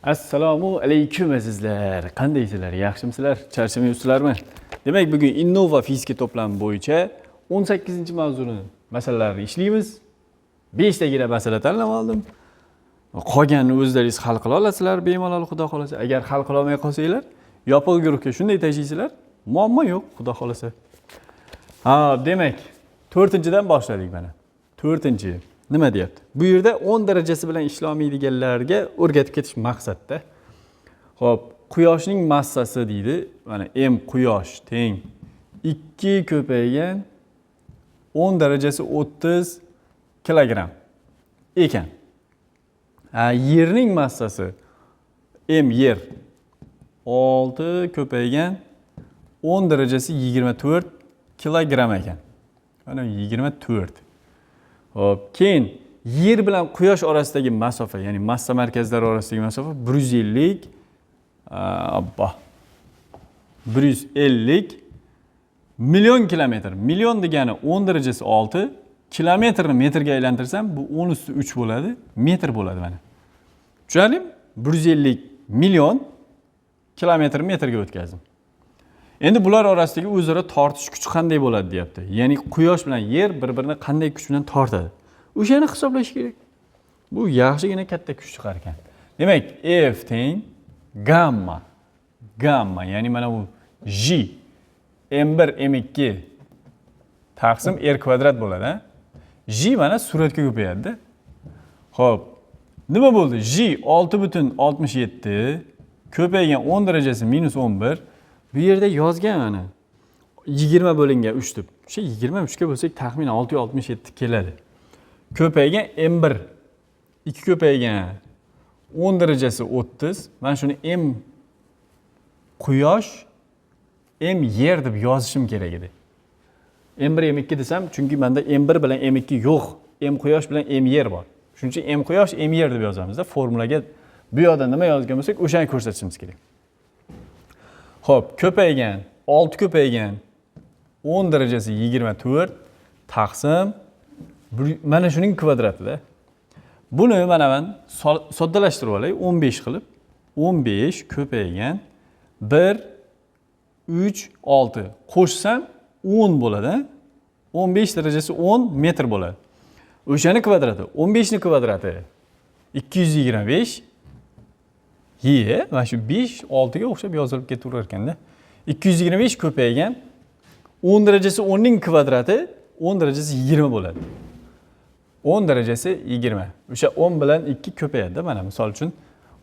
Assalomu alaykum azizlar. Qandaysizlar? Yaxshimisizlar? Charchamayapsizlarmi? Demak, bugun Innova fizika to'plami bo'yicha 18-mavzuni masalalarni ishlaymiz. 5 tagina masala tanlab oldim. Qolganini o'zlaringiz hal qila olasizlar, bemalol xudo xolasa. Agar hal qila olmay qolsanglar, yopiq guruhga shunday tashlaysizlar, muammo yo'q, xudo xolasa. Demak, 4-dan boshladik mana. 4-chi nima deyapti? Bu yerda 10 darajasi bilan ishlamaydiganlarga o'rgatib ketish maqsadda. Xo'p, quyoshning massasi deydi. Mana m quyosh teng 2 ko'paygan 10 darajasi 30 kilogramm ekan. Yerning massasi m yer 6 ko'paygan 10 darajasi 24 kilogramm ekan. Mana 24. Hop, keyin yer bilan quyosh orasidagi masofa, ya'ni massa markazlari orasidagi masofa 150 million kilometr. Million degani 10 darajasi 6, kilometrni metrga aylantirsam bu 10 + 3 bo'ladi, metr bo'ladi mana. Tushundingmi? 150 million kilometr metrga o'tkazdim. Endi bular orasidagi o'zaro tortish kuchi qanday bo'ladi deyapti. Ya'ni quyosh bilan yer bir-birini qanday kuch bilan tortadi. O'shani hisoblash kerak. Bu yaxshigina katta kuch chiqar ekan. Demak, F teng gamma. Gamma, ya'ni mana bu J m1 m2 taqsim r kvadrat bo'ladi, J mana suratga ko'payadi-da. Xo'p, nima bo'ldi? J 6,67 ko'paygan 10 darajasi -11. Bu yerda yozgan mana 20 bo'lingan 3 deb. O'sha 23 ga bo'lsak taxminan 667 keladi. Ko'paygan m1 2 ko'paygan 10 darajasi 30. Men shuni m quyosh m yer deb yozishim kerak edi. M1 m2 desam, chunki menda m1 bilan m2 yo'q. M quyosh bilan m yer bor. Shuning uchun m quyosh m yer deb yozamiz-da. Formulaga bu yoqda nima yozgan bo'lsak, o'shani ko'rsatishimiz kerak. Xo'p, ko'paygan 6 ko'paygan 10 darajasi 24 taqsim mana shuning kvadrati-da. Buni mana men soddalashtirib olay, 15 qilib. 15 ko'paygan 1 3 6 qo'shsam 10 bo'ladi. 15 darajasi 10 metr bo'ladi. O'shani kvadrati, 15 ning kvadrati 225. Mana shu 5 6 ga o'xshab yozilib ketaverar ekanda. 225 ko'paygan 10 darajasi 10 ning kvadrati 10 darajasi 20 bo'ladi. 10 darajasi 20. O'sha 10 bilan 2 ko'payadi mana misol uchun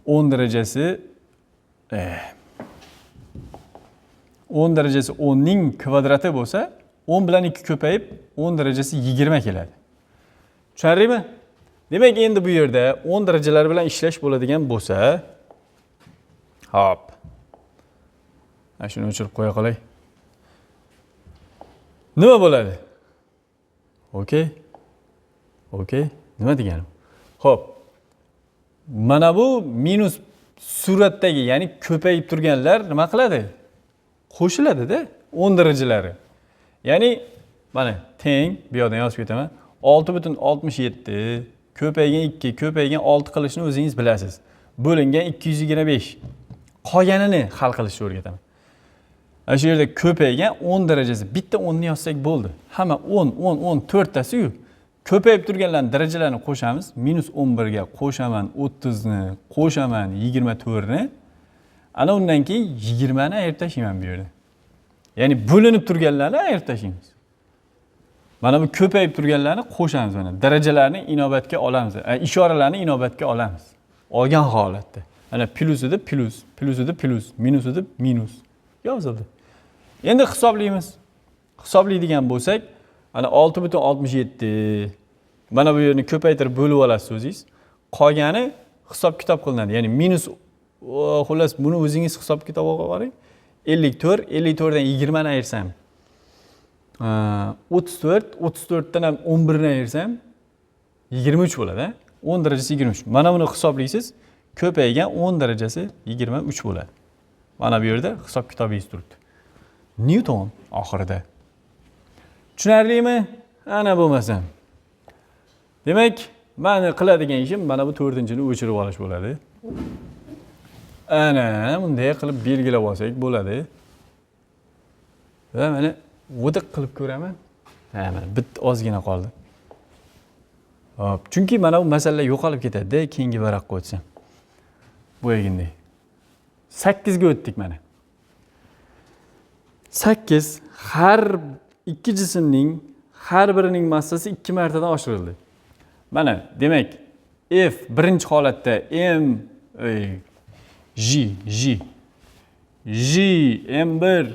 10 darajasi 10 darajasi 10 ning kvadrati bo'lsa 10 bilan 2 ko'payib 10 darajasi 20 keladi. Tushundingmi? Demak, endi bu yerda 10 darajalar bilan ishlash bo'ladigan bo'lsa, hop. Mana shuni o'chirib qo'ya qolay. Nima bo'ladi? Okey. Nima deganim? Xo'p. Mana bu minus suratdagi, ya'ni ko'payib turganlar nima qiladi? Qo'shiladi-da 10 darajalari. Ya'ni mana teng, bu yerdan yozib ketaman. 6,67 ko'paygan 2 ko'paygan 6 qilishni o'zingiz bilasiz. Bo'lingan 225. Qolganini hal qilishni o'rgataman. Ana shu yerda ko'paygan 10 darajasi bitta 10 ni yozsak bo'ldi. Hamma 10 to'rttasi-yu. Ko'payib turganlarning darajalarini qo'shamiz. -11 ga qo'shaman 30 ni, qo'shaman 24 ni. Ana undan keyin 20 ni ayirib tashlayman bu yerda. Ya'ni bo'linib turganlarni ayirib tashlaymiz. Mana bu ko'payib turganlarni qo'shamiz mana. Darajalarni inobatga olamiz. Ishoralarni inobatga olamiz. Olgan holatda. Ana plusida plus, plusida plus, minusida minus yozildi. Endi hisoblaymiz. Hisoblaydigan bo'lsak, ana 6,67 mana bu yerni ko'paytirib bo'lib olasiz o'zingiz. Qolgani hisob-kitob qilinadi. Ya'ni minus xullas buni o'zingiz hisob-kitob qilib oling. 54 dan 20 ni ayirsam 34 dan ham 11 ni ayirsam 23 bo'ladi. 10 darajasi 23. Mana buni hisoblaysiz. Ko'paygan 10 darajasi 23 bo'ladi. Mana bu yerda hisob-kitobingiz turibdi. Newton oxirida. Tushunarlimi? Ana bo'lmasam. Demak, meni qiladigan ishim mana bu 4-chini o'chirib olish bo'ladi. Ana bunday qilib belgilab olsak bo'ladi. Va mana o'diq qilib ko'raman. Ha, mana bitta ozgina qoldi. Hop, chunki mana bu masalalar yo'qolib ketadi-da, keyingi varaqqa o'tsam. Bo'yaginday. 8 ga o'tdik mana. 8 har ikki jismning har birining massasi 2 martadan oshirildi. Mana, demak, F birinchi holatda M G M1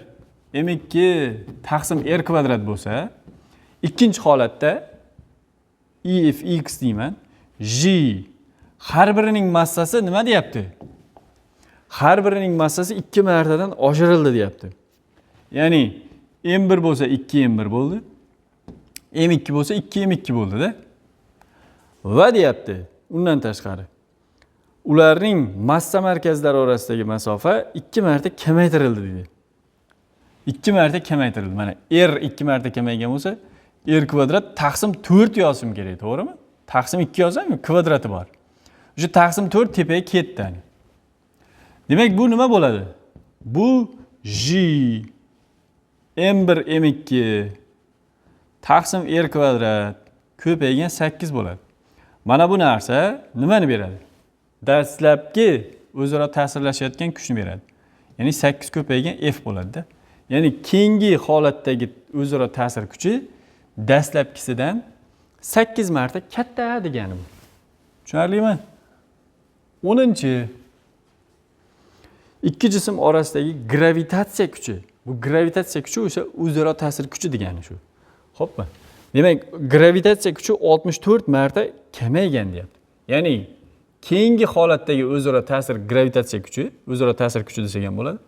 M2 taqsim R kvadrat bo'lsa, ikkinchi holatda EFX deyman. G har birining massasi nima deyapti? Har birining massasi 2 martadan oshirildi deyapti. Ya'ni M1 bo'lsa 2 M1 bo'ldi. M2 bo'lsa 2 M2 bo'ldi-da. Va deyapti, undan tashqari ularning massa markazlari orasidagi masofa 2 marta kamaytirildi deydi. 2 marta kamaytirildi. Mana R 2 marta kamaygan bo'lsa, R kvadrat taqsim 4 yozishim kerak, to'g'rimi? Taqsim 2 yozsam, kvadrati bor. O'sha taqsim 4 tepaga ketdi. Demak, bu nima bo'ladi? Bu G M1 M2 taqsim R kvadrat ko'paygan 8 bo'ladi. Mana bu narsa nimani beradi? Dastlabki o'zaro ta'sirlashayotgan kuchni beradi. Ya'ni 8 ko'paygan F bo'ladi-da. Ya'ni keyingi holatdagi o'zaro ta'sir kuchi dastlabkisidan 8 marta katta degani bu. Tushunarlimi? 10-chi. Ikki jism orasidagi gravitatsiya kuchi. Bu gravitatsiya kuchi o'sha o'zaro ta'sir kuchi degani shu. Xo'pmi? Demak, gravitatsiya kuchi 64 marta kamaygan deyapti. Ya'ni keyingi holatdagi o'zaro ta'sir gravitatsiya kuchi, o'zaro ta'sir kuchi desak ham bo'ladi.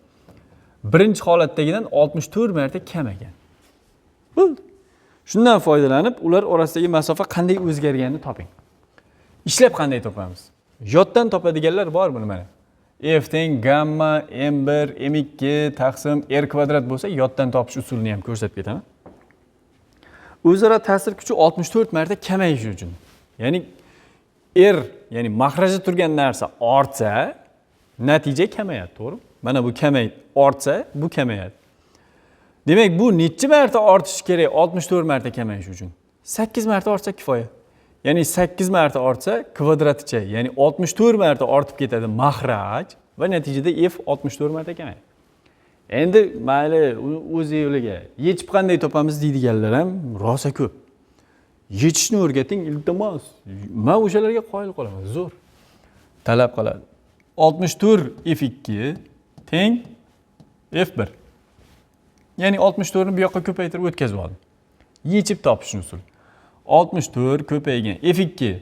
Birinchi holatdagidan 64 marta kamagan. Bo'ldi. Shundan foydalanib, ular orasidagi masofa qanday o'zgarganini toping. Ishlab qanday topamiz? Yoddan topadiganlar bormi mana? F teng gamma M1 M2 taqsim R kvadrat bo'lsa, yoddan topish usulini ham ko'rsatib ketaman. O'zaro ta'sir kuchi 64 marta kamayishi uchun. Ya'ni R, ya'ni mahraja turgan narsa ortsa, natija kamayadi, to'g'rimi? Mana bu kamaydi, ortsa, bu kamayadi. Demak, bu necha marta ortishi kerak 64 marta kamayishi uchun? 8 marta ortsa kifoya. Ya'ni 8 marta ortsa kvadraticha, ya'ni 64 marta ortib ketadi mahraj va natijada F 64 marta kamayadi. Endi mayli o'z yo'liga yechib qanday topamiz deydiganlar ham rosa ko'p. Yechishni o'rgating, iltimos. Men o'shalarga qoyil qolaman, zo'r. Talab qiladi. 64 F2 teng F1. Ya'ni 64 ni bu yoqqa ko'paytirib o'tkazib oldim. Yechib topishni usul. 64 ko'paygan F2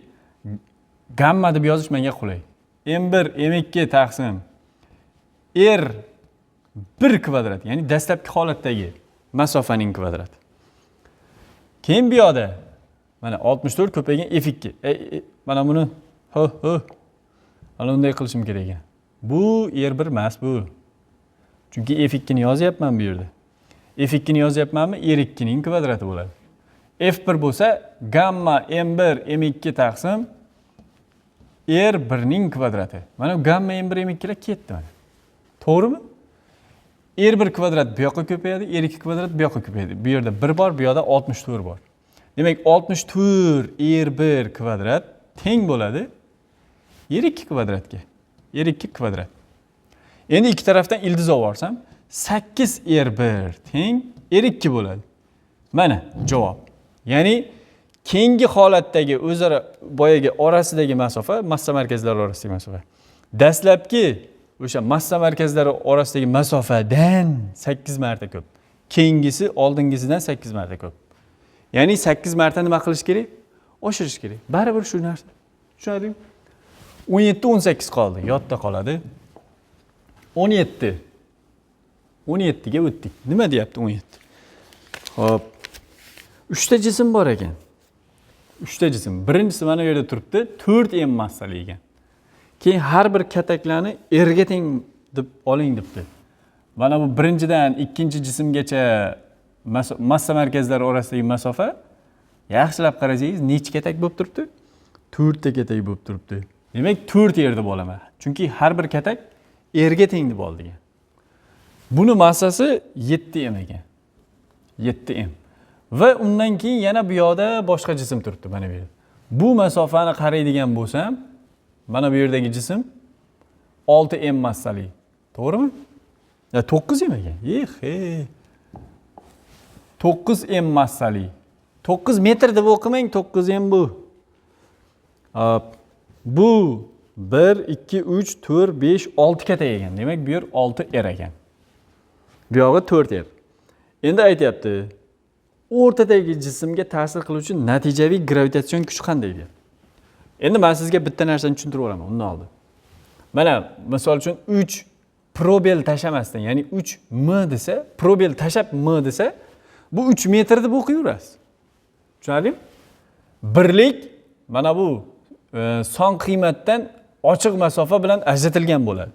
gamma deb yozish menga qulay. M1 M2 taqsim R 1 kvadrat, ya'ni dastlabki holatdagi masofaning kvadrati. Keyin bu yoqda mana 64 ko'paygan F2. Mana buni mana bunday qilishim kerak ekan. Bu R1 emas bu. Chunki F2 ni yozyapman bu yerda. F2 ni yozyapmanmi? R2 ning kvadrati bo'ladi. F1 bo'lsa gamma M1 M2 taqsim R1 ning kvadrati. Mana gamma M1 M2 lar ketdi mana. To'g'rimi? R1 kvadrat bu yoqqa ko'payadi, R2 kvadrat bu yoqqa ko'payadi. Bu yerda 1 bor, bu yoqda 64 bor. Demak, 64 R1 kvadrat teng bo'ladi R2 kvadratga. R2 kvadrat. Endi ikki tarafdan ildiz olib olsam, 8 R1 teng R2 bo'ladi. Mana javob. Ya'ni keyingi holatdagi o'zaro boyagi orasidagi masofa, massa markazlari orasidagi masofa. Dastlabki o'sha massa markazlari orasidagi masofadan 8 marta ko'p. Keyingisi oldingisidan 8 marta ko'p. Ya'ni 8 marta nima qilish kerak? Oshirish kerak. Baribir shu narsa. Tushunadingmi? 17 18 qoldi, yodda qoladi. 17. 17 ga o'tdik. Nima deyapti 17? Xo'p. 3 ta jism bor ekan. 3 ta jism. Birinchisi mana bu yerda turibdi, 4 m massali ekan. Keyin har bir kataklarni erga teng deb oling debdi. Mana bu birinchidan ikkinchi jismgacha massa markazlari orasidagi masofa yaxshilab qarasangiz necha katak bo'lib turibdi? 4 ta katak bo'lib turibdi. Demak 4 yer deb olaman. Chunki har bir katak Erga teng deb oldik. Buni massasi 7m ekan. 7m. Va undan keyin yana bu yoqda boshqa jism turibdi mana bu yerda. Bu masofani qaraydigan bo'lsam, mana bu yerdagi jism 6m massali. To'g'rimi? Ya 9m ekan. 9m massali. 9 metr deb o'qimang, 9m bu. Bu 1, 2, 3, 4, 5, 6 katta ekan. Demak, bu yer 6r ekan. Bu yog'i 4r. Endi aytyapti, o'rtadagi jismga ta'sir qiluvchi natijaviy gravitatsion kuch qanday deyapti. Endi men sizga bitta narsani tushuntirib o'raman undan oldin. Mana misol uchun 3 probel tashamasdan, ya'ni 3m desa, probel tashab m desa, bu 3 metr deb o'qiyverasiz. Tushunarlimi? Birlik mana bu son qiymatdan ochiq masofa bilan ajratilgan bo'ladi.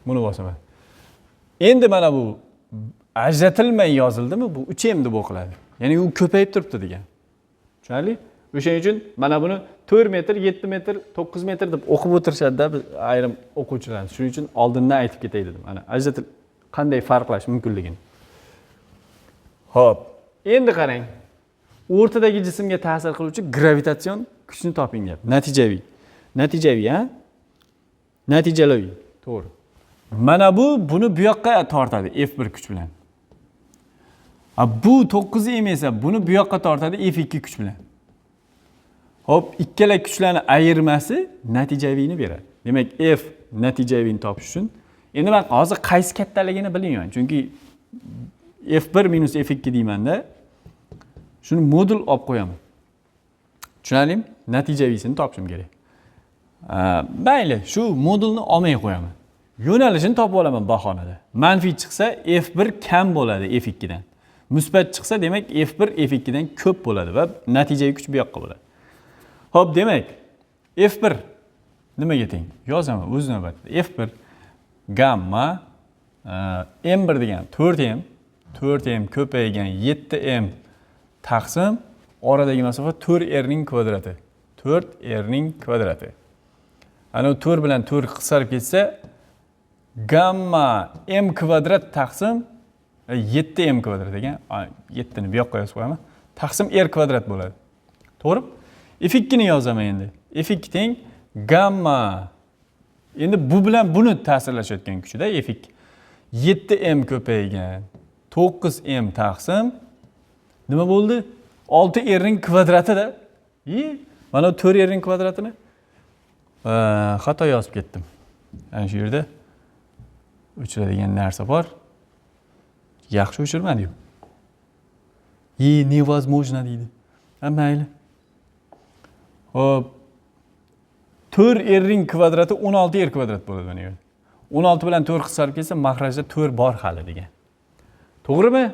Buni bosaman. Endi mana bu ajratilmay yozildimi? Bu 3m deb o'qiladi. Ya'ni u ko'payib turibdi degan. Tushunarli? O'shaning uchun mana buni 4 metr, 7 metr, 9 metr deb o'qib o'tirishadi-da ayrim o'quvchilar. Shuning uchun oldindan aytib ketay dedim. Mana ajratil qanday farqlash mumkinligini. Xo'p, endi qarang. O'rtadagi jismga ta'sir qiluvchi gravitatsion kuchni toping deyapti. Natijaviy, ha? Natijalaviy. To'g'ri. Mana buni bu yoqqa tortadi F1 kuch bilan. Bu 9m esa buni bu yoqqa tortadi F2 kuch bilan. Hop, ikkala kuchlarning ayirmasi natijaviyni beradi. Demak, F natijaviyni topish uchun endi men hozir qaysi kattaligini bilmayman. Chunki F1 minus F2 deymanda shuni modul olib qo'yaman. Tushunarlimi? Natijaviysini topishim kerak. Mayli, shu modulni olmay qo'yaman. Yo'nalishini topib olaman bahonada. Manfiy chiqsa F1 kam bo'ladi F2 dan. Musbat chiqsa demak F1 F2 dan ko'p bo'ladi va natijaviy kuch bu yoqqa bo'ladi. Xo'p, demak F1 nimaga teng? Yozaman o'z navbatida. F1 gamma M1 degan 4m ko'paygan 7m taqsim oradagi masofa 4r ning kvadrati. 4r ning kvadrati. Ana 4 bilan 4 qisqarib ketsa gamma m kvadrat taqsim 7m kvadrat ekan. 7 ni bu yoqqa yozib qo'yaman. Taqsim r kvadrat bo'ladi. To'g'ri? F2 ni yozaman endi. F2 teng gamma. Endi bu bilan buni ta'sirlashayotgan kuchida F2. 7m ko'paygan 9m taqsim nima bo'ldi? 6r ning kvadratida. Mana 4r ning kvadratini xato yozib ketdim. Ana shu yerda o'chiradigan narsa bor. Yaxshi o'chirmadim. Невозможно deydi. Mayli. Hop. 4r ning kvadrati 16r kvadrat bo'ladi mana yerda. 16 bilan 4 qisqarib ketsa mahrajda 4 bor hali degan. To'g'rimi?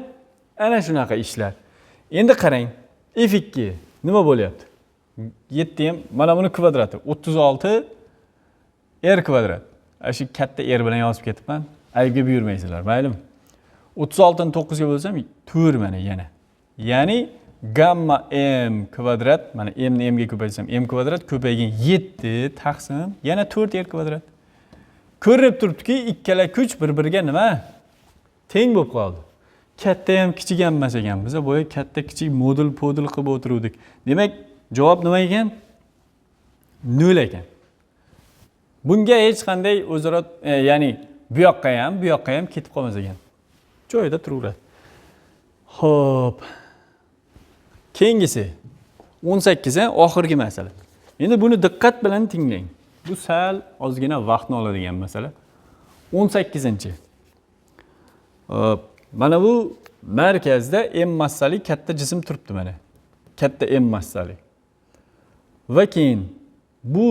Ana shunaqa ishlar. Endi qarang. F2 nima bo'lyapti? 7m mana buni kvadrati 36 r kvadrat. Shu katta r bilan yozib ketibman. Aybga buyurmaysizlar, maylimi? 36 ni 9 ga bo'lsam 4 mana yana. Ya'ni gamma m kvadrat, mana m ni m ga ko'paytirsam m kvadrat ko'paygan 7 taqsim yana 4r kvadrat. Ko'rinib turibdiki, ikkala kuch bir-biriga nima? Teng bo'lib qoldi. Katta ham kichik ham emas ekan. Biz bo'yi katta kichik modul qilib o'tiruvdik. Demak, javob nima ekan? 0 ekan. Bunga hech qanday o'zaro, ya'ni bu yoqqa ham ketib qolmas ekan. Joyida turaveradi. Xo'p. Keyingisi 18 oxirgi masala. Endi buni diqqat bilan tinglang. Bu sal ozgina vaqtni oladigan masala. 18-chi. Mana bu markazda m massali katta jism turibdi mana. Katta m massali. Va keyin bu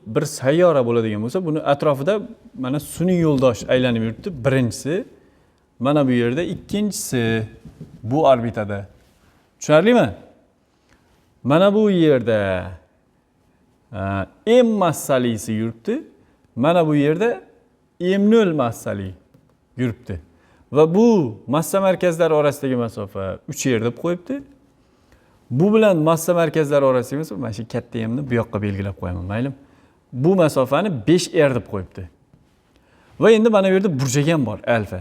bir sayyora bo'ladigan bo'lsa, buni atrofida mana sun'iy yo'ldosh aylanib yuribdi. Birinchisi, mana bu yerda, ikkinchisi bu orbitada. Tushunarlimi? Mana bu yerda m massalisi yuribdi. Mana bu yerda m0 massali yuribdi. Va bu massa markazlari orasidagi masofa 3r deb qo'yibdi. Bu bilan massa markazlari orasidagi masofa mana shu katta m'ni bu yoqqa belgilab qo'yaman, maylimi? bu masofani 5r deb qo'yibdi. Va endi mana bu yerda burchak ham bor, alfa.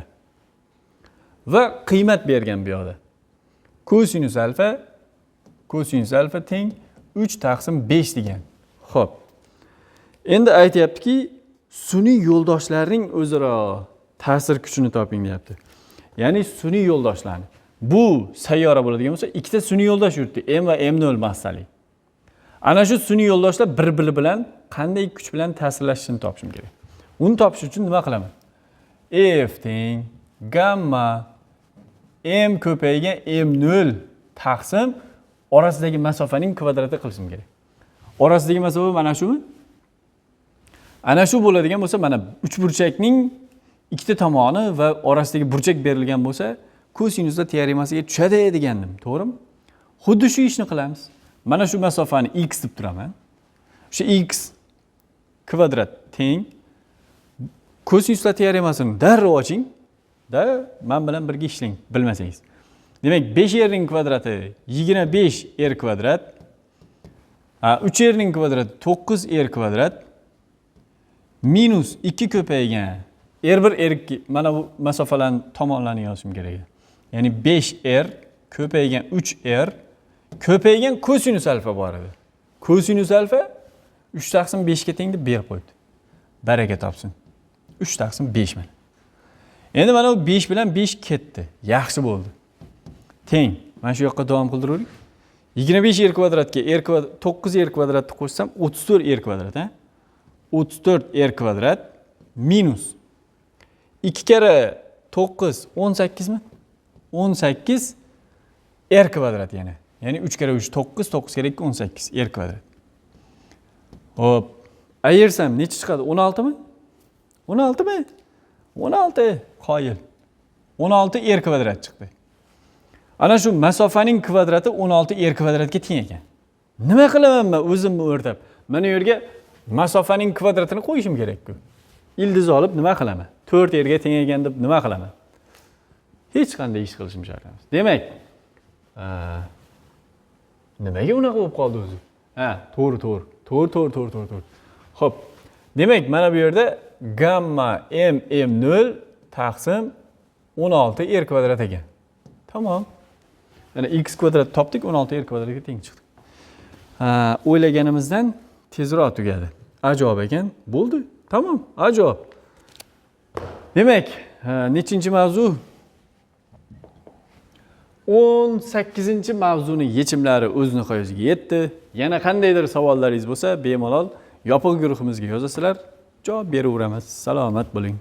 Va qiymat bergan bu yoqda. Kosinus alfa teng 3 taqsim 5 degan. Xo'p. Endi aytayaptiki, sun'iy yo'ldoshlarning o'zaro ta'sir kuchini toping deyapti. Ya'ni sun'iy yo'ldoshlarni. Bu sayyora bo'ladigan bo'lsa, ikkita sun'iy yo'ldosh yuribdi, m va m0 massali. Ana shu sun'iy yo'ldoshlar bir-biri bilan qanday kuch bilan ta'sirlashishini topishim kerak. Uni topish uchun nima qilaman? F teng gamma m ko'paygan m0 taqsim orasidagi masofaning kvadrati qilishim kerak. Orasidagi masofa mana shumi? Ana shu bo'ladigan bo'lsa, mana uchburchakning ikkita tomoni va orasidagi burchak berilgan bo'lsa, kosinuslar teoremasiga tushadi degandim, to'g'rimi? Xuddi shu ishni qilamiz. Mana shu masofani x deb turaman. Shu x kvadrat teng kosinuslar teoremasini darrov oching. Men bilan birga ishlang, bilmasangiz. Demak, 5r ning kvadrati 25r kvadrat. 3r ning kvadrati 9r kvadrat minus 2 ko'paygan r1 r2 mana bu masofalarning tomonlarini yozishim kerak. Ya'ni 5r ko'paygan 3r ko'paygan kosinus alfa bor edi. Kosinus alfa 3 taqsim 5 ga teng deb berib qo'ydi. Baraka topsin. 3 taqsim 5 mana. Endi mana bu 5 bilan 5 ketdi. Yaxshi bo'ldi. Teng. Mana shu yoqqa davom qildiravering. 25r kvadratga r kvadrat 9r kvadratni qo'shsam 34r kvadrat, ha? 34r kvadrat minus 2 kere 9 18 mi? 18 r kvadrat yani. Yani 3 kere 3 9, 9 kere 2 18 r kvadrat. Hop. Ayirsam necha chiqadi? 16 mi? 16 mi? 16. Qoyil. 16 r kvadrat chiqdi. Ana shu masofaning kvadrati 16 r kvadratga teng ekan. Nima qilaman men o'zimni o'rtab? Mana bu yerga masofaning kvadratini qo'yishim kerak-ku. Ildiz olib nima qilaman? 4 r ga teng ekan deb nima qilaman? Hech qanday ish qilishim shart emas. Demak, nimaga unaqa bo'lib qoldi o'zi? To'g'ri. Xo'p. Demak, mana bu yerda gamma m0 taqsim 16 r kvadrat ekan. Tamam. Yani x kvadrat topdik, 16 r kvadratga teng chiqdi. O'ylaganimizdan tezroq tugadi. Ajoyib ekan. Bo'ldi. Tamam, ajoyib. Demak, nechinchi mavzu? 18-mavzuni yechimlari o'z nihoyasiga yetdi. Yana qandaydir savollaringiz bo'lsa, bemalol yopiq guruhimizga yozasizlar, javob beraveramiz. Salomat bo'ling.